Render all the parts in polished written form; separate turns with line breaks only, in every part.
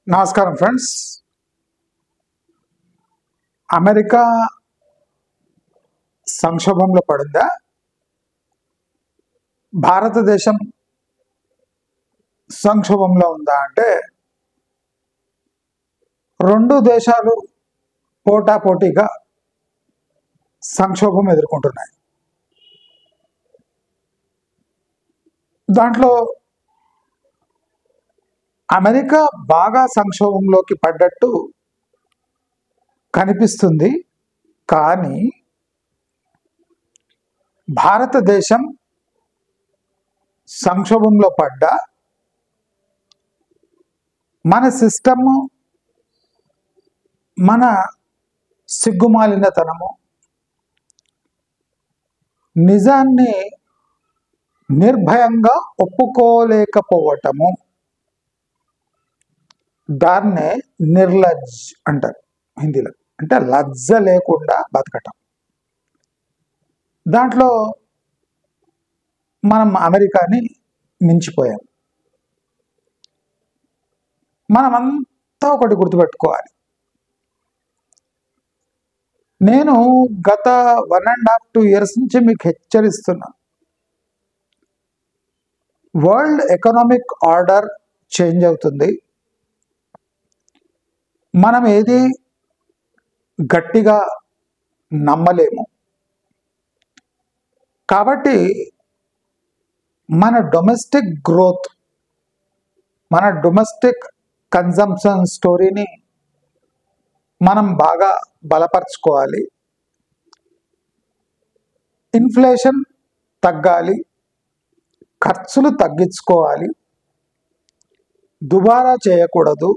నమస్కారం friends. America సంక్షోభంలో పడిందా? భారతదేశం సంక్షోభంలో ఉందా అంటే రెండు దేశాలు పోటాపోటీగా సంక్షోభం ఎదుర్కొంటున్నాయి. దాంట్లో అమెరికా బాగా సంక్షోభంలోకి పడ్డట్టు కనిపిస్తుంది. కానీ భారతదేశం సంక్షోభంలో పడ్డ మన సిస్టము, మన సిగ్గుమాలినతనము, నిజాన్ని నిర్భయంగా ఒప్పుకోలేకపోవటము, దాన్నే నిర్లజ్ అంటారు హిందీలో. అంటే లజ్జ లేకుండా బతకటం. దాంట్లో మనం అమెరికాని మించిపోయాం. మనమంతా ఒకటి గుర్తుపెట్టుకోవాలి. నేను గత 1.5-2 years నుంచి మీకు హెచ్చరిస్తున్నా. వరల్డ్ ఎకనామిక్ ఆర్డర్ చేంజ్ అవుతుంది. మనం ఏది గట్టిగా నమ్మలేము. కాబట్టి మన డొమెస్టిక్ గ్రోత్, మన డొమెస్టిక్ కన్జంప్షన్ స్టోరీని మనం బాగా బలపరచుకోవాలి. ఇన్ఫ్లేషన్ తగ్గాలి, ఖర్చులు తగ్గించుకోవాలి, దుబారా చేయకూడదు,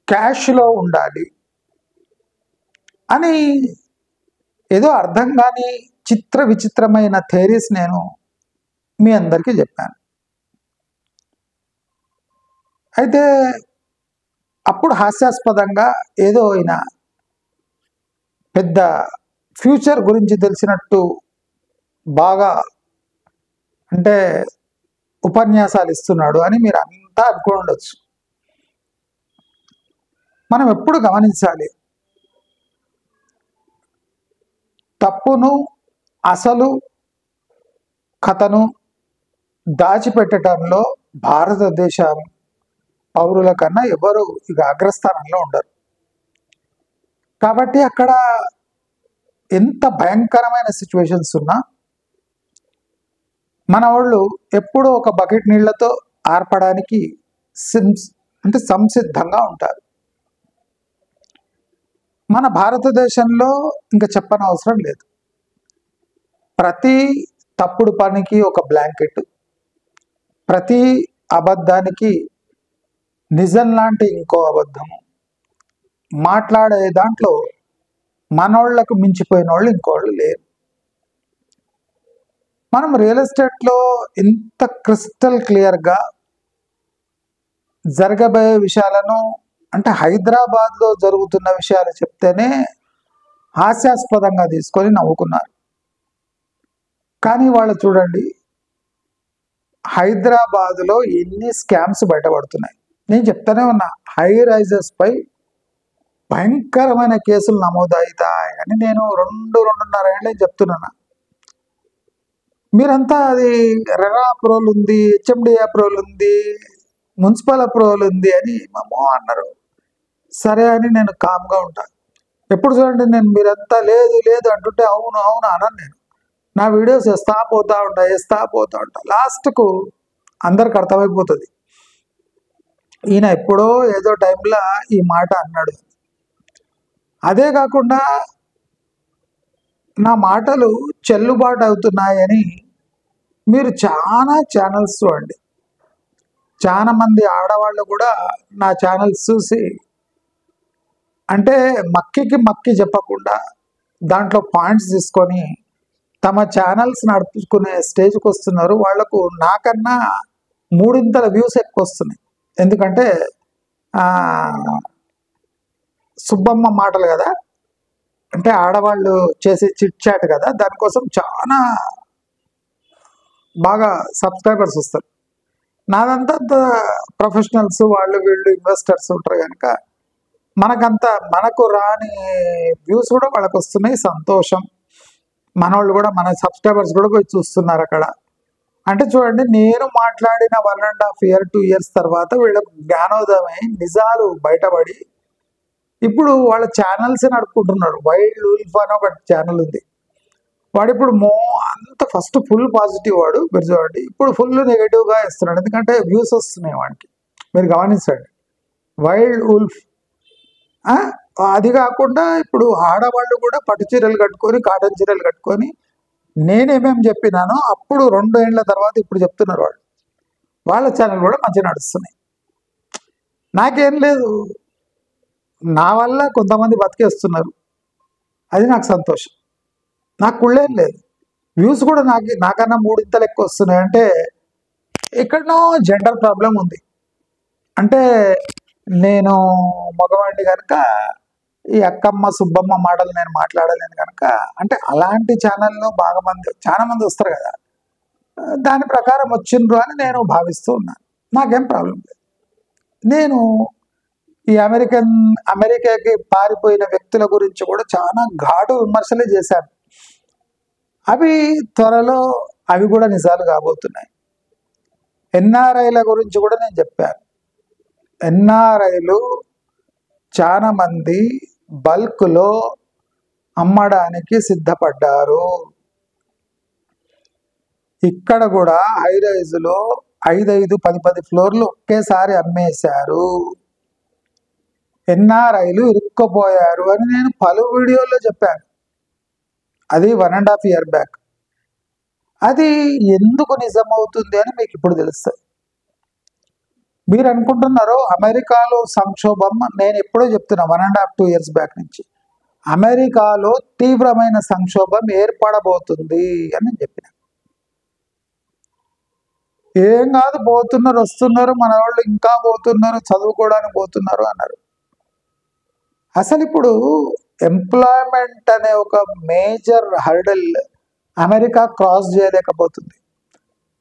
క్యాష్లో ఉండాలి అని ఏదో అర్థం కాని చిత్ర విచిత్రమైన థియరీస్ నేను మీ అందరికీ చెప్పాను. అయితే అప్పుడు హాస్యాస్పదంగా ఏదో ఆయన పెద్ద ఫ్యూచర్ గురించి తెలిసినట్టు బాగా అంటే ఉపన్యాసాలు ఇస్తున్నాడు అని మీరు అంతా అనుకుని ఉండొచ్చు. మనం ఎప్పుడు గమనించాలి, తప్పును, అసలు కథను దాచిపెట్టడంలో భారతదేశం పౌరుల కన్నా ఎవరు ఇక అగ్రస్థానంలో ఉండరు. కాబట్టి అక్కడ ఎంత భయంకరమైన సిచ్యువేషన్స్ ఉన్నా మన వాళ్ళు ఎప్పుడూ ఒక బకెట్ నీళ్లతో ఆర్పడానికి సంసిద్ధంగా ఉంటారు. మన భారతదేశంలో ఇంకా చెప్పనవసరం లేదు. ప్రతి తప్పుడు పనికి ఒక బ్లాంకెట్, ప్రతి అబద్ధానికి నిజం లాంటి ఇంకో అబద్ధము, మాట్లాడే దాంట్లో మనోళ్లకు మించిపోయిన వాళ్ళు ఇంకోళ్ళు లేరు. మనం రియల్ ఎస్టేట్లో ఇంత క్రిస్టల్ క్లియర్గా జరగబోయే విషయాలను, అంటే హైదరాబాద్లో జరుగుతున్న విషయాలు చెప్తేనే హాస్యాస్పదంగా తీసుకొని నవ్వుకున్నారు. కానీ వాళ్ళు చూడండి, హైదరాబాద్లో ఎన్ని స్కామ్స్ బయటపడుతున్నాయి. నేను చెప్తానే ఉన్నా, హై రైజెస్ పై భయంకరమైన కేసులు నమోదవుతాయి అని నేను 2-2.5 ఏళ్ళే చెప్తున్నాను. మీరంతా అది రెరా అప్రూవల్ ఉంది, హెచ్ఎండి అప్రూవల్ ఉంది, మున్సిపల్ అప్రూవల్ ఉంది అని ఏమో అన్నారు. సరే అని నేను కామ్గా ఉంటాను. ఎప్పుడు చూడండి నేను మీరంతా లేదు లేదు అంటుంటే అవును అవును అనను. నేను నా వీడియోస్ వేస్తా పోతా ఉంటా. లాస్ట్కు అందరికి అర్థమైపోతుంది, ఈయన ఎప్పుడో ఏదో టైంలో ఈ మాట అన్నాడు. అదే కాకుండా నా మాటలు చెల్లుబాటు అవుతున్నాయని మీరు చాలా ఛానల్స్ చూడండి. చాలా మంది ఆడవాళ్ళు కూడా నా ఛానల్స్ చూసి, అంటే మక్కి చెప్పకుండా దాంట్లో పాయింట్స్ తీసుకొని తమ ఛానల్స్ నడుపుకునే స్టేజ్కి వస్తున్నారు. వాళ్లకు నాకన్నా 3 వ్యూస్ ఎక్కువ వస్తున్నాయి. ఎందుకంటే సుబ్బమ్మ మాటలు కదా, అంటే ఆడవాళ్ళు చేసే చిట్ చాట్ కదా, దానికోసం చాలా బాగా సబ్స్క్రైబర్స్ వస్తారు. నాదంతా ప్రొఫెషనల్స్ వాళ్ళు వీళ్ళు ఇన్వెస్టర్స్ ఉంటారు కనుక మనకు రాని వ్యూస్ కూడా వాళ్ళకి వస్తున్నాయి, సంతోషం. మనోళ్ళు కూడా మన సబ్స్క్రైబర్స్ కూడా పోయి చూస్తున్నారు అక్కడ. అంటే చూడండి, నేను మాట్లాడిన 1.5 year 2 years తర్వాత వీళ్ళకు జ్ఞానోదయమై నిజాలు బయటపడి ఇప్పుడు వాళ్ళ ఛానల్స్ నడుపుకుంటున్నారు. వైల్డ్ ఉల్ఫ్ అని ఒక ఛానల్ ఉంది. వాడు ఇప్పుడు అంత ఫస్ట్ ఫుల్ పాజిటివ్ వాడు, మీరు చూడండి. ఇప్పుడు ఫుల్ నెగిటివ్గా ఇస్తున్నాడు, ఎందుకంటే వ్యూస్ వస్తున్నాయి వాడికి. మీరు గమనించండి, వైల్డ్ ఉల్ఫ్. అది కాకుండా ఇప్పుడు ఆడవాళ్ళు కూడా పట్టు చీరలు కట్టుకొని, కాటన్ చీరలు కట్టుకొని నేనేమేమి చెప్పినానో అప్పుడు 2 ఏళ్ల తర్వాత ఇప్పుడు చెప్తున్నారు వాళ్ళు. వాళ్ళ ఛానల్ కూడా మంచిగా నడుస్తున్నాయి. నాకేం లేదు, నా వల్ల కొంతమంది బతికేస్తున్నారు, అది నాకు సంతోషం. నాకు కుళ్ళేం లేదు. వ్యూస్ కూడా నాకన్నా 3 ఇంతలు ఎక్కువ వస్తున్నాయి. అంటే ఎక్కడనో జెండర్ ప్రాబ్లం ఉంది. అంటే నేను మగవాడిని కనుక ఈ అక్కమ్మ సుబ్బమ్మ మాటలు నేను మాట్లాడలేను కనుక, అంటే అలాంటి ఛానల్లో చాలా మంది వస్తారు కదా, దాని ప్రకారం వచ్చిండ్రు అని నేను భావిస్తూ ఉన్నాను. నాకేం ప్రాబ్లం లేదు. నేను ఈ అమెరికాకి పారిపోయిన వ్యక్తుల గురించి కూడా చాలా ఘాటు విమర్శలే చేశాను. అవి త్వరలో కూడా నిజాలు కాబోతున్నాయి. ఎన్ఆర్ఐల గురించి కూడా నేను చెప్పాను. ఎన్ఆర్ఐలు చాలా మంది బల్క్లో అమ్మడానికి సిద్ధపడ్డారు. ఇక్కడ కూడా హైరైజ్లో 5-10 ఫ్లోర్లు ఒకేసారి అమ్మేశారు. ఎన్ఆర్ఐలు ఇరుక్కుపోయారు అని నేను పలు వీడియోల్లో చెప్పాను. అది 1.5 year బ్యాక్. అది ఎందుకు నిజమవుతుంది అని మీకు ఇప్పుడు తెలుస్తుంది. మీరు అనుకుంటున్నారు అమెరికాలో సంక్షోభం, నేను ఎప్పుడో చెప్తున్నా 1.5-2 years బ్యాక్ నుంచి, అమెరికాలో తీవ్రమైన సంక్షోభం ఏర్పడబోతుంది అని నేను చెప్పిన. ఏం కాదు, పోతున్నారు, వస్తున్నారు, మన వాళ్ళు ఇంకా పోతున్నారు, చదువుకోవడానికి పోతున్నారు అన్నారు. అసలు ఇప్పుడు ఎంప్లాయ్మెంట్ అనే ఒక మేజర్ హర్డల్ అమెరికా క్రాస్ చేయలేకపోతుంది.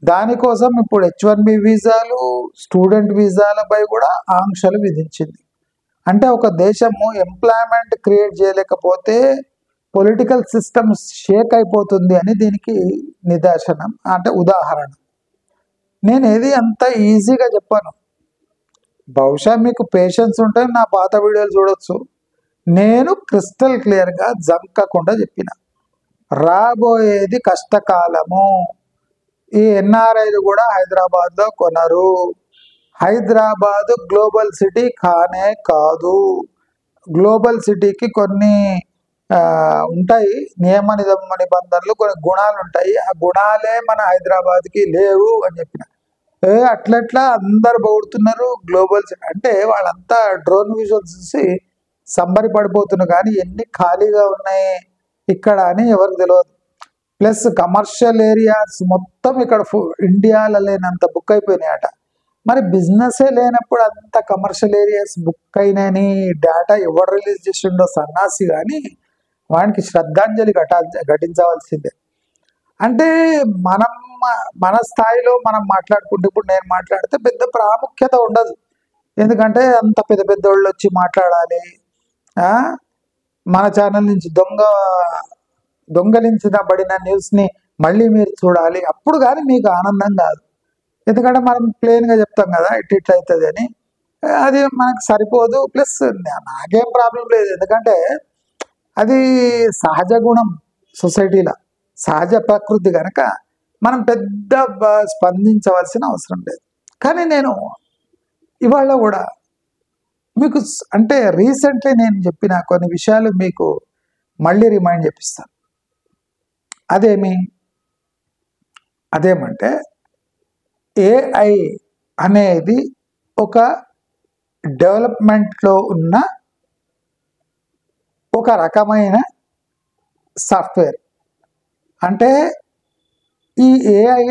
దానికోసం ఇప్పుడు H1B వీసాలు, స్టూడెంట్ వీసాలపై కూడా ఆంక్షలు విధించింది. అంటే ఒక దేశము ఎంప్లాయ్మెంట్ క్రియేట్ చేయలేకపోతే పొలిటికల్ సిస్టమ్ షేక్ అయిపోతుంది అని దీనికి నిదర్శనం, అంటే ఉదాహరణ. నేను ఏది అంత ఈజీగా చెప్పాను. బహుశా మీకు పేషెన్స్ ఉంటే నా పాత వీడియోలు చూడొచ్చు. నేను క్రిస్టల్ క్లియర్గా జంకకుండా చెప్పిన, రాబోయేది కష్టకాలము. ఈ ఎన్ఆర్ఐలు కూడా హైదరాబాద్లో కొనరు. హైదరాబాద్ గ్లోబల్ సిటీ కానే కాదు. గ్లోబల్ సిటీకి కొన్ని ఉంటాయి నియమ నిబంధనలు, కొన్ని గుణాలు ఉంటాయి. ఆ గుణాలే మన హైదరాబాద్కి లేవు అని చెప్పిన. అట్లట్లా అందరు పొగుడుతున్నారు గ్లోబల్ సిటీ అంటే. వాళ్ళంతా డ్రోన్ విజువల్స్ చూసి సంబరి పడిపోతున్నారు, కానీ ఎన్ని ఖాళీగా ఉన్నాయి ఇక్కడ అని ఎవరికి తెలియదు. ప్లస్ కమర్షియల్ ఏరియాస్ మొత్తం ఇక్కడ ఇండియాలో లేనంత బుక్ అయిపోయినాయట. మరి బిజినెసే లేనప్పుడు అంత కమర్షియల్ ఏరియాస్ బుక్ అయినాయని డేటా ఎవరు రిలీజ్ చేసిండో సన్నాసి, కానీ వానికి శ్రద్ధాంజలి ఘటించవలసిందే. అంటే మన స్థాయిలో మనం మాట్లాడుకుంటే, ఇప్పుడు నేను మాట్లాడితే పెద్ద ప్రాముఖ్యత ఉండదు, ఎందుకంటే అంత పెద్ద వాళ్ళు వచ్చి మాట్లాడాలి. మన ఛానల్ నుంచి దొంగలించబడిన న్యూస్ని మళ్ళీ మీరు చూడాలి, అప్పుడు కానీ మీకు ఆనందం కాదు. ఎందుకంటే మనం ప్లెయిన్గా చెప్తాం కదా, ఇట్లా అవుతుంది అని, అది మనకు సరిపోదు. ప్లస్ నాకేం ప్రాబ్లం లేదు, ఎందుకంటే అది సహజ గుణం, సొసైటీలో సహజ ప్రకృతి కనుక మనం పెద్ద స్పందించవలసిన అవసరం లేదు. కానీ నేను ఇవాళ కూడా మీకు అంటే రీసెంట్లీ నేను చెప్పిన కొన్ని విషయాలు మీకు మళ్ళీ రిమైండ్ చేపిస్తాను. అదేమంటే AI అనేది ఒక డెవలప్మెంట్లో ఉన్న ఒక రకమైన సాఫ్ట్వేర్. అంటే ఈ AI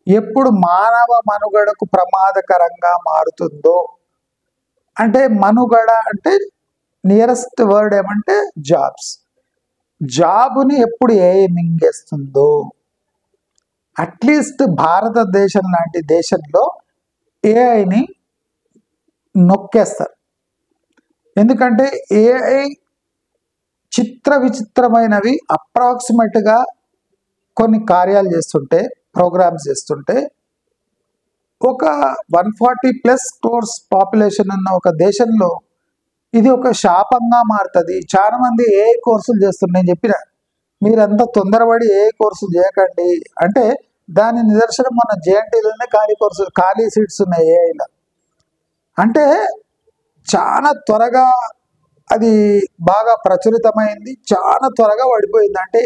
ఎప్పుడు మానవ మనుగడకు ప్రమాదకరంగా మారుతుందో, అంటే మనుగడ అంటే నియరెస్ట్ వర్డ్ ఏమంటే జాబ్ని ఎప్పుడు AI మింగేస్తుందో, అట్లీస్ట్ భారతదేశం లాంటి దేశంలో ఏఐని నొక్కేస్తారు. ఎందుకంటే ఏఐ చిత్ర విచిత్రమైనవి అప్రాక్సిమేట్గా కొన్ని కార్యాలు చేస్తుంటే, ప్రోగ్రామ్స్ చేస్తుంటే, ఒక 140+ crores పాపులేషన్ ఉన్న ఒక దేశంలో ఇది ఒక శాపంగా మారుతుంది. చాలా మంది ఏఐ కోర్సులు చేస్తున్నారు. నేను చెప్పిన మీరంతా తొందరపడి ఏఐ కోర్సులు చేయకండి అంటే దాని నిదర్శనం మన జేఎన్టీలోనే ఖాళీ సీట్స్ ఉన్నాయి ఏఐలో. అంటే చాలా త్వరగా అది బాగా ప్రచురితమైంది, చాలా త్వరగా పడిపోయింది. అంటే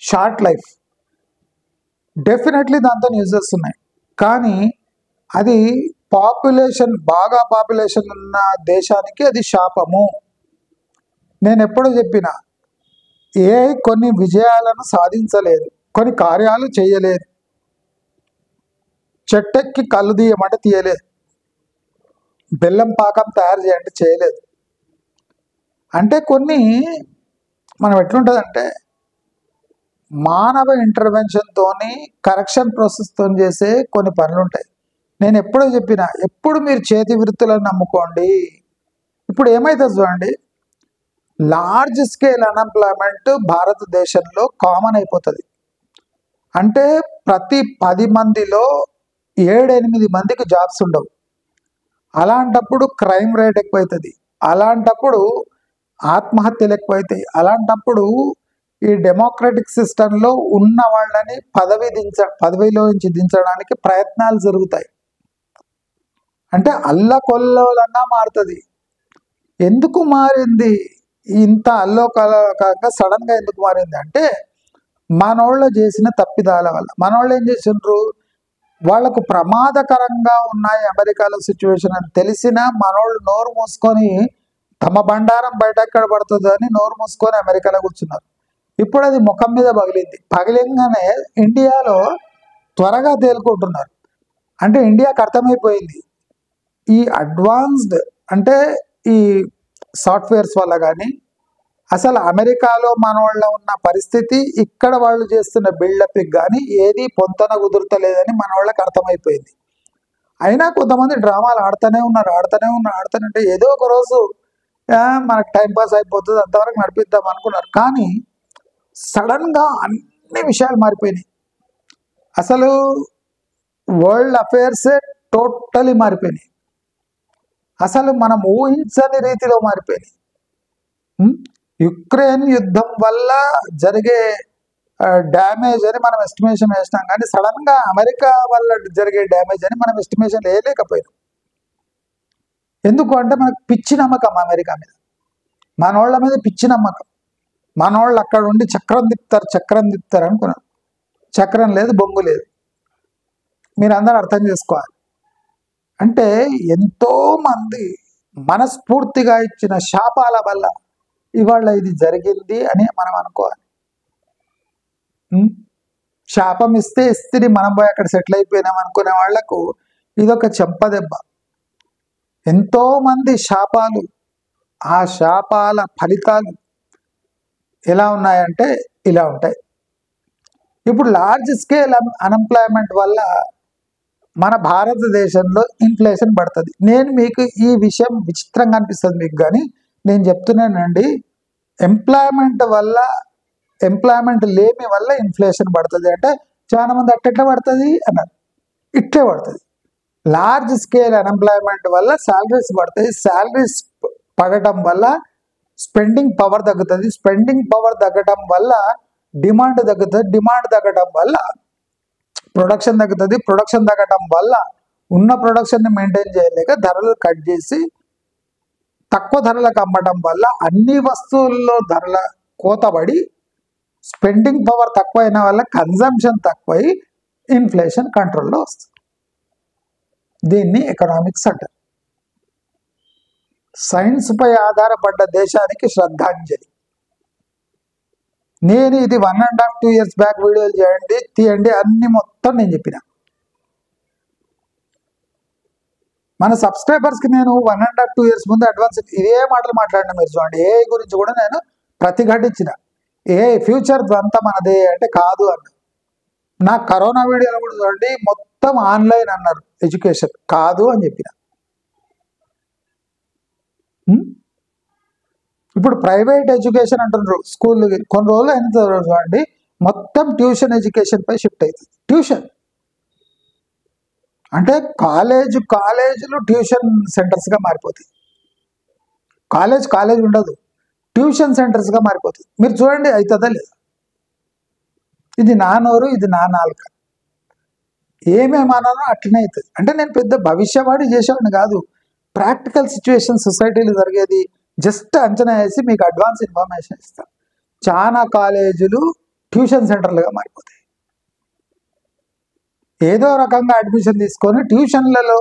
షార్ట్ లైఫ్. డెఫినెట్లీ దాంతో యూజెస్ ఉన్నాయి, కానీ అది బాగా పాపులేషన్ ఉన్న దేశానికి అది శాపము. నేను ఎప్పుడు చెప్పిన ఏఐ కొన్ని విజయాలను సాధించలేదు, కొన్ని కార్యాలు చేయలేదు. చెట్టెక్కి కళ్ళు తీయమంటే తీయలేదు, బెల్లం పాకం తయారు చేయంటే చేయలేదు. అంటే కొన్ని మనం ఎట్లుంటుందంటే మానవ ఇంటర్వెన్షన్తో కరెక్షన్ ప్రాసెస్తో చేసే కొన్ని పనులు ఉంటాయి. నేను ఎప్పుడో చెప్పిన, ఎప్పుడు మీరు చేతి వృత్తులను నమ్ముకోండి. ఇప్పుడు ఏమవుతుంది చూడండి, లార్జ్ స్కేల్ అన్ఎంప్లాయ్మెంట్ భారతదేశంలో కామన్ అయిపోతుంది. అంటే ప్రతి 10 మందిలో 7-8 మందికి జాబ్స్ ఉండవు. అలాంటప్పుడు క్రైమ్ రేట్ ఎక్కువవుతుంది, అలాంటప్పుడు ఆత్మహత్యలు ఎక్కువవుతాయి, అలాంటప్పుడు ఈ డెమోక్రటిక్ సిస్టంలో ఉన్న వాళ్ళని పదవిలో నుంచి దించడానికి ప్రయత్నాలు జరుగుతాయి. అంటే అల్లకొల్లోలంగా మారుతుంది. ఎందుకు మారింది ఇంత అల్లోకల్లోకంగా సడన్గా ఎందుకు మారింది అంటే మనోళ్ళు చేసిన తప్పిదాల వల్ల. మనోళ్ళు ఏం చేసిండ్రు, వాళ్లకు ప్రమాదకరంగా ఉన్నాయి అమెరికాలో సిచ్యువేషన్ అని తెలిసినా మనోళ్ళు నోరు మూసుకొని తమ బండారం బయట ఎక్కడ పడుతుంది అని నోరు మూసుకొని అమెరికాలో కూర్చున్నారు. ఇప్పుడు అది ముఖం మీద పగిలింగానే ఇండియాలో త్వరగా తేలుకుంటున్నారు. అంటే ఇండియాకి అర్థమైపోయింది ఈ అడ్వాన్స్డ్ అంటే ఈ సాఫ్ట్వేర్స్ వల్ల కానీ అసలు అమెరికాలో మనోళ్ళ ఉన్న పరిస్థితి ఇక్కడ వాళ్ళు చేస్తున్న బిల్డప్కి కానీ ఏది పొంతన కుదురుతలేదని మనోళ్ళకి అర్థమైపోయింది. అయినా కొంతమంది డ్రామాలు ఆడుతూనే ఆడుతానంటే ఏదో ఒక రోజు మనకు టైంపాస్ అయిపోతుంది, అంతవరకు నడిపిద్దాం అనుకున్నారు. కానీ సడన్గా అన్ని విషయాలు మారిపోయినాయి. అసలు వరల్డ్ అఫైర్సే టోటలీ మారిపోయినాయి. అసలు మనం ఊహించని రీతిలో మారిపోయినాయి. యుక్రెయిన్ యుద్ధం వల్ల జరిగే డ్యామేజ్ అని మనం ఎస్టిమేషన్ వేసినాం, కానీ సడన్గా అమెరికా వల్ల జరిగే డ్యామేజ్ అని మనం ఎస్టిమేషన్ వేయలేకపోయినాం. ఎందుకు అంటే మనకు పిచ్చి నమ్మకం అమెరికా మీద, మనోళ్ళ మీద పిచ్చి నమ్మకం. మనోళ్ళు అక్కడ ఉండి చక్రం తిప్పుతారు అనుకున్నాం. చక్రం లేదు, బొంగు లేదు. మీరు అందరూ అర్థం చేసుకోవాలి. అంటే ఎంతోమంది మనస్ఫూర్తిగా ఇచ్చిన శాపాల వల్ల ఇవాళ ఇది జరిగింది అని మనం అనుకోవాలి. శాపం ఇస్తే మనం పోయి అక్కడ సెటిల్ అయిపోయినాం అనుకునే వాళ్లకు ఇదొక చెంపదెబ్బ. ఎంతోమంది శాపాలు, ఆ శాపాల ఫలితాలు ఎలా ఉన్నాయంటే ఇలా ఉంటాయి. ఇప్పుడు లార్జ్ స్కేల్ అన్ఎంప్లాయ్మెంట్ వల్ల మన భారతదేశంలో ఇన్ఫ్లేషన్ పడుతుంది. నేను మీకు ఈ విషయం విచిత్రంగా అనిపిస్తుంది మీకు, కానీ నేను చెప్తున్నానండి, ఎంప్లాయ్మెంట్ లేమి వల్ల ఇన్ఫ్లేషన్ పడుతుంది. అంటే చాలా మంది అట్టెట్లా పడుతుంది అన్నారు, ఇట్లే పడుతుంది. లార్జ్ స్కేల్ అన్ఎంప్లాయ్మెంట్ వల్ల శాలరీస్ పడతాయి, శాలరీస్ పడటం వల్ల స్పెండింగ్ పవర్ తగ్గుతుంది, స్పెండింగ్ పవర్ తగ్గడం వల్ల డిమాండ్ తగ్గుతుంది, డిమాండ్ తగ్గడం వల్ల ప్రొడక్షన్ తగ్గుతుంది, ప్రొడక్షన్ తగ్గడం వల్ల ఉన్న ప్రొడక్షన్ని మెయింటైన్ చేయలేక ధరలు కట్ చేసి తక్కువ ధరలకు అమ్మడం వల్ల అన్ని వస్తువుల్లో ధరల కోతబడి స్పెండింగ్ పవర్ తక్కువైన వల్ల కన్జంప్షన్ తక్కువై ఇన్ఫ్లేషన్ కంట్రోల్లో వస్తుంది. దీన్ని ఎకనామిక్స్ అంటారు. సైన్స్పై ఆధారపడ్డ దేశానికి శ్రద్ధాంజలి. నేను ఇది 1.5-2 years బ్యాక్ వీడియోలు తీయండి అన్ని మొత్తం నేను చెప్పిన. మన సబ్స్క్రైబర్స్కి నేను 1.5-2 years ముందు అడ్వాన్స్ ఇదే మాటలు మాట్లాడినా. మీరు చూడండి, ఏఐ గురించి కూడా నేను ప్రతిఘటించిన. ఫ్యూచర్ అంతా మనదే అంటే కాదు అన్న. నా కరోనా వీడియోలో కూడా చూడండి, మొత్తం మొత్తం ఆన్లైన్ అన్నారు ఎడ్యుకేషన్. కాదు అని చెప్పిన. ఇప్పుడు ప్రైవేట్ ఎడ్యుకేషన్ అంటున్నారు స్కూల్. కొన్ని రోజులు అయిన తర్వాత చూడండి మొత్తం ట్యూషన్ ఎడ్యుకేషన్ పై షిఫ్ట్ అవుతుంది. ట్యూషన్ అంటే కాలేజీలు ట్యూషన్ సెంటర్స్గా మారిపోతాయి. కాలేజ్ ఉండదు, ట్యూషన్ సెంటర్స్గా మారిపోతుంది. మీరు చూడండి అవుతుందా లేదా? ఇది నా నోరు, ఇది నా నాలుక. ఏమేమన్నానో అట్లనే అవుతుంది. అంటే నేను పెద్ద భవిష్యవాణి చేసేవాడిని కాదు. ప్రాక్టికల్ సిచ్యువేషన్ సొసైటీలో జరిగేది జస్ట్ అంచనా వేసి మీకు అడ్వాన్స్ ఇన్ఫర్మేషన్ ఇస్తాను. చాలా కాలేజీలు ట్యూషన్ సెంటర్లుగా మారిపోతాయి. ఏదో రకంగా అడ్మిషన్ తీసుకొని ట్యూషన్లలో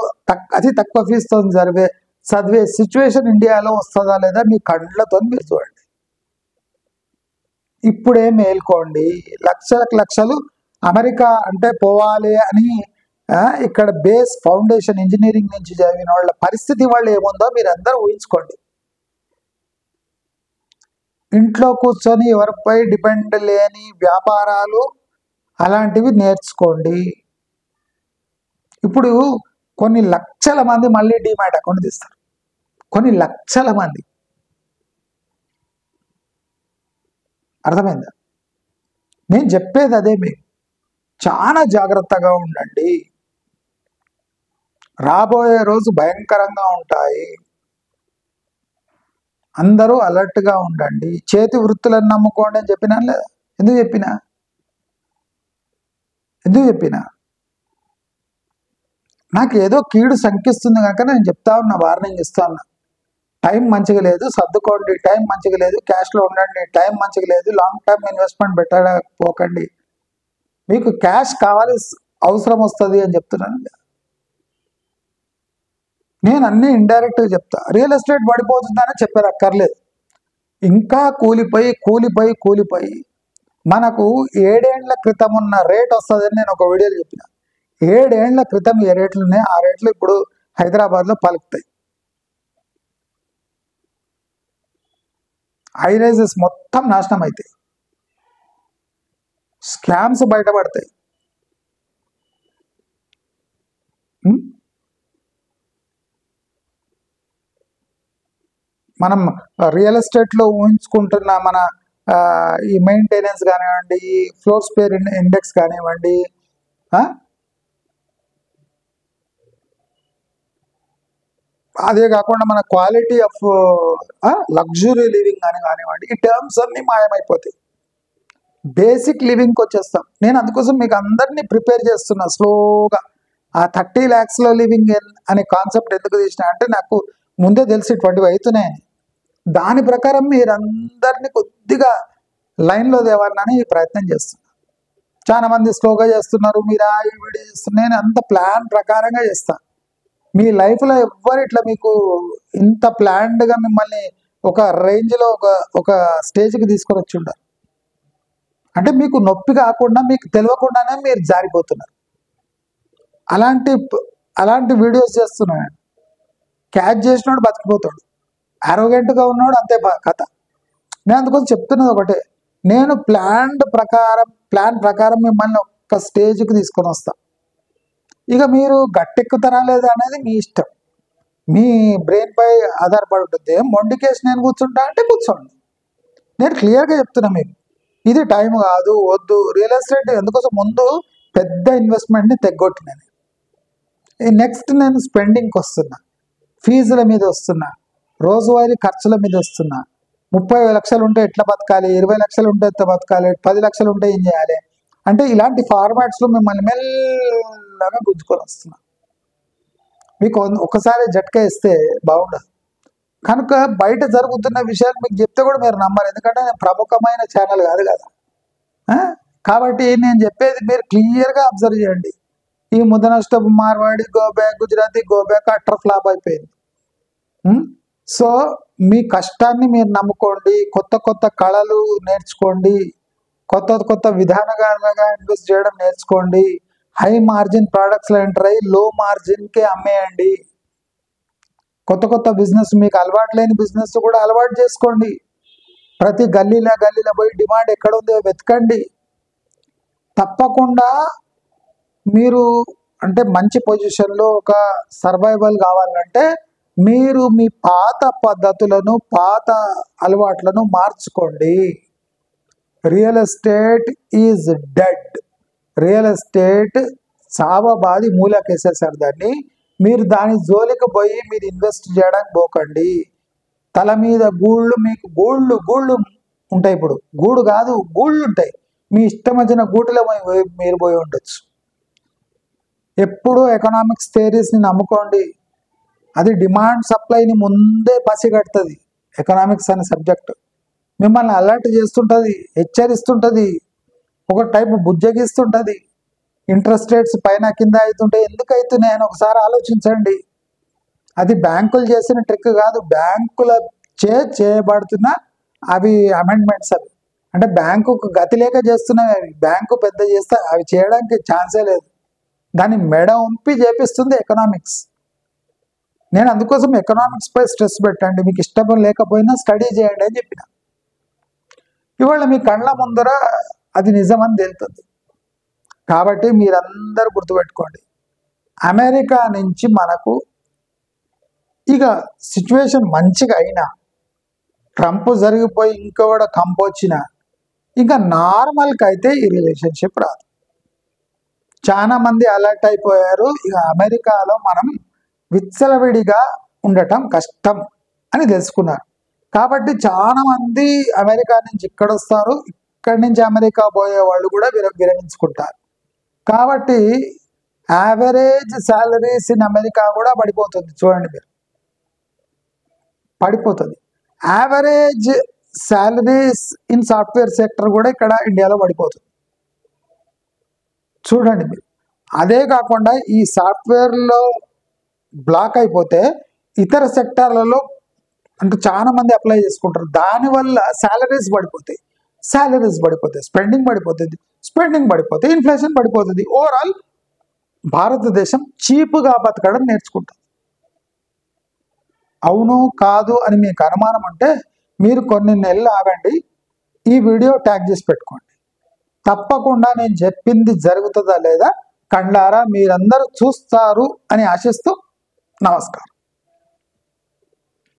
అతి తక్కువ ఫీజుతో చదివే సిచ్యువేషన్ ఇండియాలో వస్తుందా లేదా మీ కళ్ళతో మీరు చూడండి. ఇప్పుడే మేల్కోండి. లక్షలు అమెరికా అంటే పోవాలి అని ఇక్కడ బేస్ ఫౌండేషన్ ఇంజనీరింగ్ నుంచి చదివిన వాళ్ళ పరిస్థితి వాళ్ళు ఏముందో మీరు అందరూ ఊహించుకోండి. ఇంట్లో కూర్చొని ఎవరిపై డిపెండ్ లేని వ్యాపారాలు అలాంటివి నేర్చుకోండి. ఇప్పుడు కొన్ని లక్షల మంది మళ్ళీ డిమాట్ అకౌంట్ తీస్తారు. కొన్ని లక్షల మంది. అర్థమైందా? నేను చెప్పేది అదే. మీకు చాలా జాగ్రత్తగా ఉండండి. రాబోయే రోజు భయంకరంగా ఉంటాయి. అందరూ అలర్ట్గా ఉండండి. చేతి వృత్తులను నమ్ముకోండి అని చెప్పినా లేదా? ఎందుకు చెప్పినా నాకు ఏదో కీడు శంకిస్తుంది కనుక నేను చెప్తా ఉన్నా, వార్నింగ్ ఇస్తా ఉన్నా. టైం మంచిగా లేదు, సర్దుకోండి. టైం మంచిగా లేదు, క్యాష్లో ఉండండి. టైం మంచిగా లేదు, లాంగ్ టర్మ్ ఇన్వెస్ట్మెంట్ పెట్టకపోకండి. మీకు క్యాష్ కావాలి, అవసరం వస్తుంది అని చెప్తున్నాను. నేను అన్నీ ఇండైరెక్ట్గా చెప్తా. రియల్ ఎస్టేట్ పడిపోతుందని చెప్పారు, అక్కర్లేదు. ఇంకా కూలిపోయి మనకు 7 ఏళ్ల క్రితం ఉన్న రేట్ వస్తుందని నేను ఒక వీడియోలో చెప్పిన. 7 ఏళ్ల క్రితం ఏ రేట్లు ఉన్నాయి, ఆ రేట్లు ఇప్పుడు హైదరాబాద్లో పలుకుతాయి. హైరైజెస్ మొత్తం నాశనం అవుతాయి, స్కామ్స్ బయటపడతాయి. మనం రియల్ ఎస్టేట్లో ఊహించుకుంటున్న మన ఈ మెయింటెనెన్స్ కానివ్వండి, ఈ ఫ్లోర్ స్పేర్ ఇండెక్స్ కానివ్వండి, అదే కాకుండా మన క్వాలిటీ ఆఫ్ లగ్జరీ లివింగ్ అని కానివ్వండి, ఈ టర్మ్స్ అన్నీ మాయమైపోతాయి. బేసిక్ లివింగ్కి వచ్చేస్తాం. నేను అందుకోసం మీకు అందరినీ ప్రిపేర్ చేస్తున్నా స్లోగా. ఆ 30 lakhsలో లివింగ్ అనే కాన్సెప్ట్ ఎందుకు తీసిన అంటే నాకు ముందే తెలిసి 25 అవుతున్నాయని. దాని ప్రకారం మీరందరినీ కొద్దిగా లైన్లో తేవాలని ప్రయత్నం చేస్తున్నా. చాలా మంది స్లోగా చేస్తున్నారు, మీరు ఈ వీడియో చేస్తున్నారు. నేను అంత ప్లాన్ ప్రకారంగా చేస్తాను. మీ లైఫ్లో ఎవ్వరు ఇట్లా మీకు ఇంత ప్లాన్డ్గా మిమ్మల్ని ఒక రేంజ్లో ఒక స్టేజ్కి తీసుకొని వచ్చి ఉంటారు. అంటే మీకు నొప్పి కాకుండా మీకు తెలియకుండానే మీరు జారిపోతున్నారు. అలాంటి వీడియోస్ చేస్తున్నాను. క్యాచ్ చేసినోడు బతికిపోతాడు, అరోగెంట్గా ఉన్నాడు అంతే కథ. నేను అందుకోసం చెప్తున్నది ఒకటే, నేను ప్లాన్ ప్రకారం మిమ్మల్ని ఒక స్టేజ్కి తీసుకొని వస్తాను. ఇక మీరు గట్టెక్కుతారా లేదా అనేది మీ ఇష్టం, మీ బ్రెయిన్ పై ఆధారపడి ఉంటుంది. మొండికేసి నేను కూర్చుంటా అంటే కూర్చోండి. నేను క్లియర్గా చెప్తున్నా మీకు, ఇది టైం కాదు, వద్దు. రియల్ ఎస్టేట్ ఎందుకోసం ముందు పెద్ద ఇన్వెస్ట్మెంట్ని తెగొట్టినాను. నెక్స్ట్ నేను స్పెండింగ్కి వస్తున్నా, ఫీజుల మీద వస్తున్నా, రోజువారీ ఖర్చుల మీద వస్తున్నా. 30 లక్షలు ఉంటే ఎట్లా బతకాలి, 20 లక్షలు ఉంటే ఎట్లా బతకాలి, 10 లక్షలు ఉంటే ఏం చేయాలి అంటే ఇలాంటి ఫార్మాట్స్లో మిమ్మల్ని మెల్లగా గుంజుకొని వస్తున్నా. మీకు ఒకసారి జట్కా ఇస్తే బాగుండదు. కనుక బయట జరుగుతున్న విషయాలు మీకు చెప్తే కూడా మీరు నమ్మరు, ఎందుకంటే నేను ప్రముఖమైన ఛానల్ కాదు కదా. కాబట్టి నేను చెప్పేది మీరు క్లియర్గా అబ్జర్వ్ చేయండి. ఈ ముదనష్టపు Marwari, go back, Gujarati go back utter flop అయిపోయింది. సో మీ కష్టాన్ని మీరు నమ్ముకోండి, కొత్త కళలు నేర్చుకోండి, కొత్త విధానగాలుగా ఇన్వెస్ట్ చేయడం నేర్చుకోండి. హై మార్జిన్ ప్రోడక్ట్స్లో ఎంటర్ అయ్యి లో మార్జిన్కే అమ్మేయండి. కొత్త బిజినెస్, మీకు అలవాటు లేని బిజినెస్ కూడా అలవాటు చేసుకోండి. ప్రతి గల్లీలో పోయి డిమాండ్ ఎక్కడ ఉందో వెతకండి. తప్పకుండా మీరు అంటే మంచి పొజిషన్లో ఒక సర్వైవల్ కావాలంటే మీరు మీ పాత పద్ధతులను పాత అలవాట్లను మార్చుకోండి. Real estate is dead. Real estate చావబాది మూలకేసేసారు దాన్ని. మీరు దాని జోలికి పోయి మీరు ఇన్వెస్ట్ చేయడానికి పోకండి. తల మీద గూళ్ళు, మీకు గూళ్ళు ఉంటాయి. ఇప్పుడు గూడు కాదు, గూళ్ళు ఉంటాయి. మీ ఇష్టం వచ్చిన గూటిలో మీరు పోయి ఉండొచ్చు. ఎప్పుడు ఎకనామిక్స్ థియరీస్ని నమ్ముకోండి. అది డిమాండ్ సప్లైని ముందే పసిగడుతుంది. ఎకనామిక్స్ అనే సబ్జెక్ట్ మిమ్మల్ని అలర్ట్ చేస్తుంటుంది, హెచ్చరిస్తుంటుంది, ఒక టైపు బుజ్జగిస్తుంటుంది. ఇంట్రెస్ట్ రేట్స్ పైన కింద అవుతుంటే ఎందుకు అవుతున్నాయి అని ఒకసారి ఆలోచించండి. అది బ్యాంకులు చేసిన ట్రిక్ కాదు, బ్యాంకుల చేయబడుతున్న అవి అమెండ్మెంట్స్. అవి అంటే బ్యాంకుకు గతి లేక చేస్తున్నవి. అవి బ్యాంకు పెద్ద చేస్తే అవి చేయడానికి ఛాన్సే లేదు. దాన్ని మెడ ఉంపి చేపిస్తుంది ఎకనామిక్స్. నేను అందుకోసం ఎకనామిక్స్ పై స్ట్రెస్ పెట్టండి. మీకు ఇష్టం లేకపోయినా స్టడీ చేయండి అని చెప్పిన. ఇవాళ మీ కళ్ళ ముందర అది నిజమని తెలుస్తుంది. కాబట్టి మీరందరూ గుర్తుపెట్టుకోండి, అమెరికా నుంచి మనకు ఇక సిచ్యువేషన్ మంచిగా అయినా, ట్రంప్ జరిగిపోయి ఇంకా కూడా కంపొచ్చినా, ఇంకా నార్మల్కి అయితే ఈ రిలేషన్షిప్ రాదు. చాలా మంది అలర్ట్ అయిపోయారు. ఇక అమెరికాలో మనం విచ్చలవిడిగా ఉండటం కష్టం అని తెలుసుకున్నారు. కాబట్టి చాలా మంది అమెరికా నుంచి ఇక్కడ వస్తారు, ఇక్కడి నుంచి అమెరికా పోయే వాళ్ళు కూడా విరమించుకుంటారు. కాబట్టి యావరేజ్ శాలరీస్ ఇన్ అమెరికా కూడా పడిపోతుంది. చూడండి మీరు, పడిపోతుంది. Average salaries in software sector కూడా ఇక్కడ ఇండియాలో పడిపోతుంది. చూడండి మీరు. అదే కాకుండా ఈ సాఫ్ట్వేర్లో బ్లాక్ అయిపోతే ఇతర సెక్టార్లలో అంటే చాలా మంది అప్లై చేసుకుంటారు. దానివల్ల శాలరీస్ పడిపోతాయి, స్పెండింగ్ పడిపోతుంది, ఇన్ఫ్లేషన్ పడిపోతుంది. ఓవరాల్ భారతదేశం చీప్గా బతకడం నేర్చుకుంటుంది. అవును కాదు అని మీకు అనుమానం అంటే మీరు కొన్ని నెలలు ఆగండి, ఈ వీడియో ట్యాగ్ చేసి పెట్టుకోండి. తప్పకుండా నేను చెప్పింది జరుగుతుందా లేదా కళ్ళారా మీరందరూ చూస్తారు అని ఆశిస్తూ నమస్కారం.